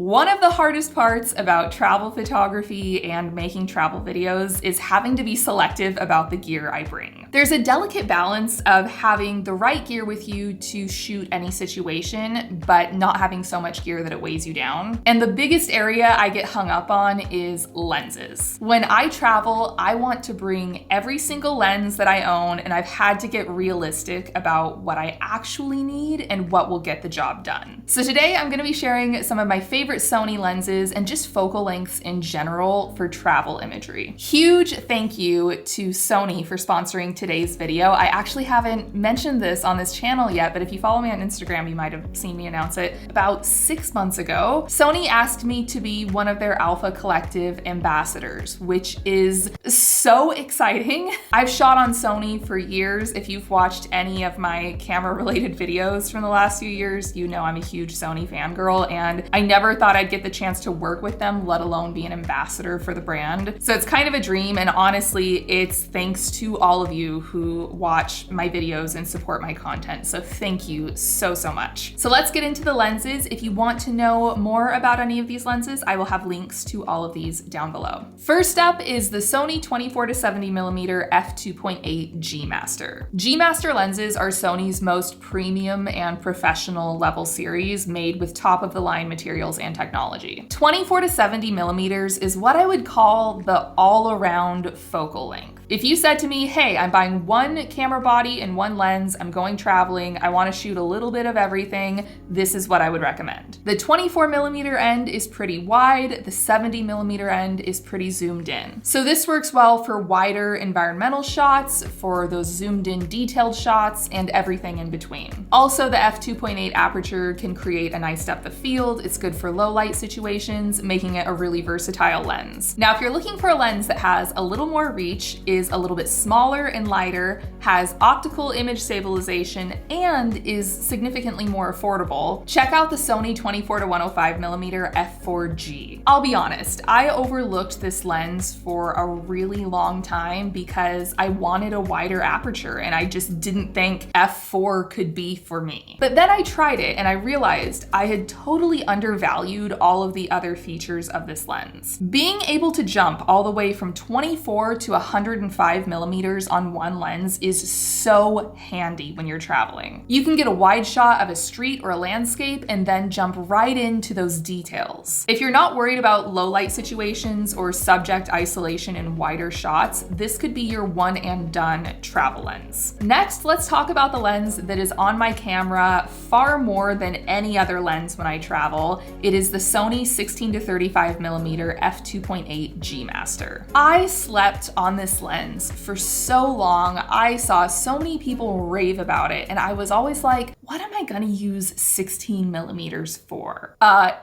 One of the hardest parts about travel photography and making travel videos is having to be selective about the gear I bring. There's a delicate balance of having the right gear with you to shoot any situation, but not having so much gear that it weighs you down. And the biggest area I get hung up on is lenses. When I travel, I want to bring every single lens that I own, and I've had to get realistic about what I actually need and what will get the job done. So today I'm gonna be sharing some of my favorite Sony lenses and just focal lengths in general for travel imagery. Huge thank you to Sony for sponsoring today's video. I actually haven't mentioned this on this channel yet, but if you follow me on Instagram, you might have seen me announce it. About 6 months ago, Sony asked me to be one of their Alpha Collective ambassadors, which is so exciting. I've shot on Sony for years. If you've watched any of my camera-related videos from the last few years, you know I'm a huge Sony fangirl, and I never thought I'd get the chance to work with them, let alone be an ambassador for the brand. So it's kind of a dream, and honestly, it's thanks to all of you who watch my videos and support my content. So thank you so much. So let's get into the lenses. If you want to know more about any of these lenses, I will have links to all of these down below. First up is the Sony 24-70mm f2.8 G Master. G Master lenses are Sony's most premium and professional level series, made with top of the line materials and technology. 24-70mm is what I would call the all-around focal length. If you said to me, hey, I'm buying one camera body and one lens, I'm going traveling, I want to shoot a little bit of everything, this is what I would recommend. The 24mm end is pretty wide, the 70mm end is pretty zoomed in. So this works well for wider environmental shots, for those zoomed in detailed shots, and everything in between. Also, the f2.8 aperture can create a nice depth of field. It's good for low light situations, making it a really versatile lens. Now, if you're looking for a lens that has a little more reach, is a little bit smaller and lighter, has optical image stabilization, and is significantly more affordable, check out the Sony 24-105mm f4G. I'll be honest, I overlooked this lens for a really long time because I wanted a wider aperture and I just didn't think f4 could be for me. But then I tried it and I realized I had totally undervalued all of the other features of this lens. Being able to jump all the way from 24 to 105mm on one lens is so handy when you're traveling. You can get a wide shot of a street or a landscape and then jump right into those details. If you're not worried about low light situations or subject isolation in wider shots, this could be your one and done travel lens. Next, let's talk about the lens that is on my camera far more than any other lens when I travel. It is the Sony 16-35mm f2.8 G Master. I slept on this lens for so long. I saw so many people rave about it, and I was always like, what am I gonna use 16mm for?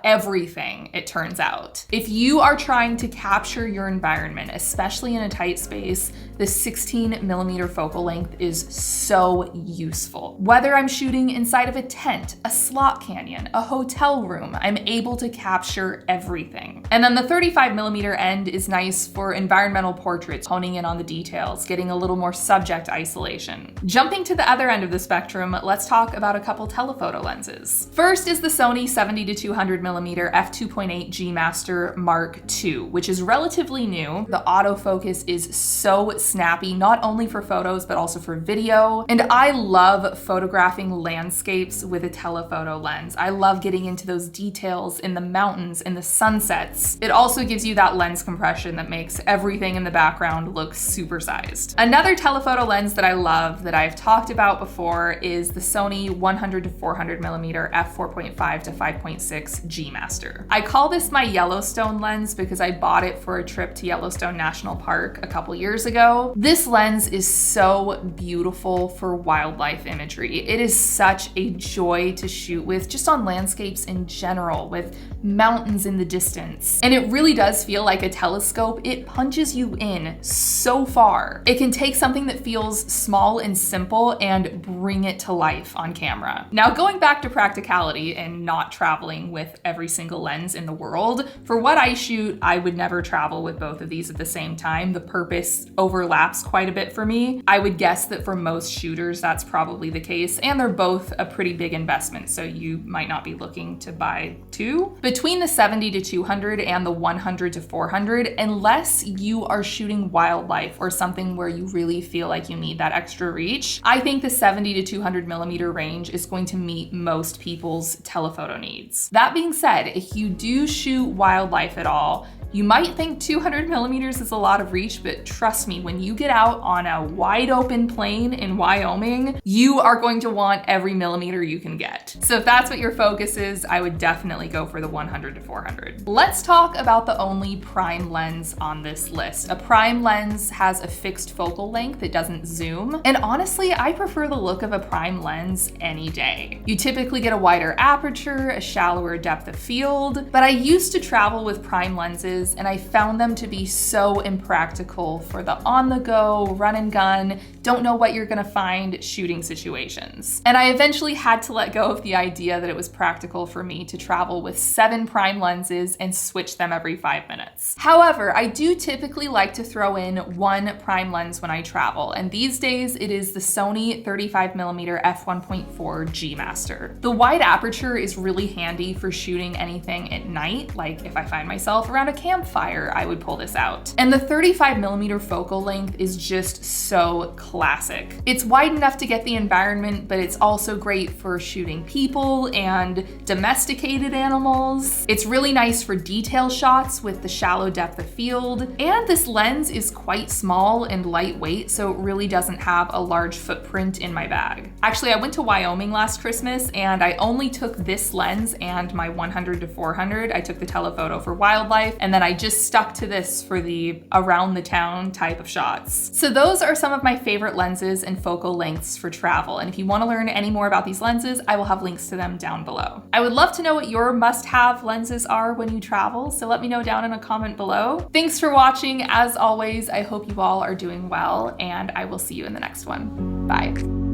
Everything, it turns out. If you are trying to capture your environment, especially in a tight space, the 16mm focal length is so useful. Whether I'm shooting inside of a tent, a slot canyon, a hotel room, I'm able to capture everything. And then the 35mm end is nice for environmental portraits, honing in on the details, getting a little more subject isolation. Jumping to the other end of the spectrum, let's talk about a couple telephoto lenses. First is the Sony 70-200mm f2.8 G Master Mark II, which is relatively new. The autofocus is so snappy, not only for photos, but also for video. And I love photographing landscapes with a telephoto lens. I love getting into those details in the mountains and the sunsets. It also gives you that lens compression that makes everything in the background look supersized. Another telephoto lens that I love that I've talked about before is the Sony 100-400mm f4.5 to 5.6 G Master. I call this my Yellowstone lens because I bought it for a trip to Yellowstone National Park a couple years ago. This lens is so beautiful for wildlife imagery. It is such a joy to shoot with, just on landscapes in general, with mountains in the distance. distance. And it really does feel like a telescope. It punches you in so far. It can take something that feels small and simple and bring it to life on camera. Now, going back to practicality and not traveling with every single lens in the world, for what I shoot, I would never travel with both of these at the same time. The purpose overlaps quite a bit for me. I would guess that for most shooters, that's probably the case, and they're both a pretty big investment, so you might not be looking to buy two. Between the 70 to 200 and the 100 to 400, unless you are shooting wildlife or something where you really feel like you need that extra reach, I think the 70 to 200 millimeter range is going to meet most people's telephoto needs. That being said, if you do shoot wildlife at all, you might think 200 millimeters is a lot of reach, but trust me, when you get out on a wide open plain in Wyoming, you are going to want every millimeter you can get. So if that's what your focus is, I would definitely go for the 100 to 400. Let's talk about the only prime lens on this list. A prime lens has a fixed focal length, it doesn't zoom. And honestly, I prefer the look of a prime lens any day. You typically get a wider aperture, a shallower depth of field, but I used to travel with prime lenses and I found them to be so impractical for the on-the-go, run and gun, don't know what you're gonna find shooting situations. And I eventually had to let go of the idea that it was practical for me to travel with 7 prime lenses and switch them every 5 minutes. However, I do typically like to throw in 1 prime lens when I travel, and these days it is the Sony 35mm f1.4 G Master. The wide aperture is really handy for shooting anything at night, like if I find myself around a campfire, I would pull this out. And the 35mm focal length is just so classic. It's wide enough to get the environment, but it's also great for shooting people and domesticated animals. It's really nice for detail shots with the shallow depth of field. And this lens is quite small and lightweight, so it really doesn't have a large footprint in my bag. Actually, I went to Wyoming last Christmas and I only took this lens and my 100 to 400. I took the telephoto for wildlife, and then I just stuck to this for the around the town type of shots. So those are some of my favorite lenses and focal lengths for travel. And if you want to learn any more about these lenses, I will have links to them down below. I would love to know what your must-have lenses are when you travel, so let me know down in a comment below. Thanks for watching. As always, I hope you all are doing well, and I will see you in the next one. Bye.